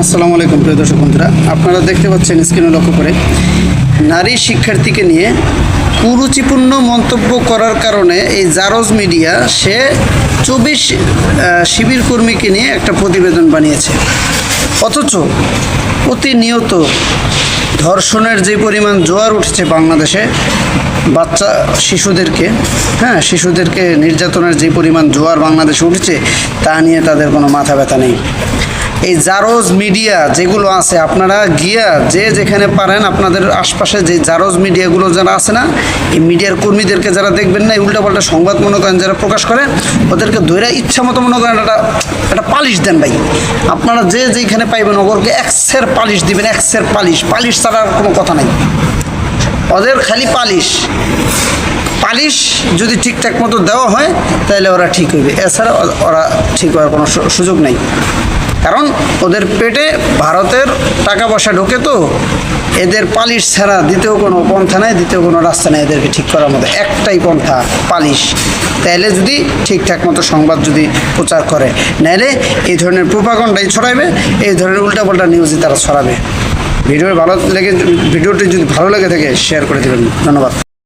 আসসালামু আলাইকুম প্রিয় দর্শক বন্ধুরা, আপনারা দেখতে পাচ্ছেন স্ক্রিনে লক্ষ্য করে নারী শিক্ষার্থীকে নিয়ে কুরুচিপূর্ণ মন্তব্য করার কারণে এই জারজ মিডিয়া সে 24 শিবির কর্মীকে নিয়ে একটা প্রতিবেদন বানিয়েছে। অথচ প্রতিনিয়ত ধর্ষণের যে পরিমাণ জোয়ার উঠছে বাংলাদেশে, বাচ্চা শিশুদেরকে নির্যাতনের যে পরিমাণ জোয়ার বাংলাদেশে উঠছে তা নিয়ে তাদের কোনো মাথা ব্যথা নেই। এই জারজ মিডিয়া যেগুলো আছে, আপনারা গিয়া যে যেখানে পারেন আপনাদের আশপাশে যে জারজ মিডিয়াগুলো যারা আছে না, এই মিডিয়ার কর্মীদেরকে যারা দেখবেন না, এই উল্টাপাল্টা সংবাদ মনে করেন যারা প্রকাশ করে, ওদেরকে ধৈর্য ইচ্ছা মতো মনে করেন একটা পালিশ দেন ভাই। আপনারা যে যেখানে পাইবেন ওদেরকে এক্সের পালিশ দিবেন, এক্সের পালিশ ছাড়া কোনো কথা নাই। ওদের খালি পালিশ যদি ঠিকঠাক মতো দেওয়া হয় তাহলে ওরা ঠিক হইবে, এছাড়া ওরা ঠিক হওয়ার কোনো সুযোগ নেই। কারণ ওদের পেটে ভারতের টাকা পয়সা ঢোকে, তো এদের পালিশ ছাড়া দ্বিতীয় কোনো পন্থা নেই, দ্বিতীয় কোনো রাস্তা নেই এদেরকে ঠিক করার মতো। একটাই পন্থা, পালিশ। তাইলে যদি ঠিকঠাক মতো সংবাদ যদি প্রচার করে, নাইলে এই ধরনের প্রোপাগান্ডাই ছড়াইবে, এই ধরনের উল্টাপাল্টা নিউজই তারা ছড়াবে। ভিডিওটি যদি ভালো লেগে থাকে শেয়ার করে দেবেন। ধন্যবাদ।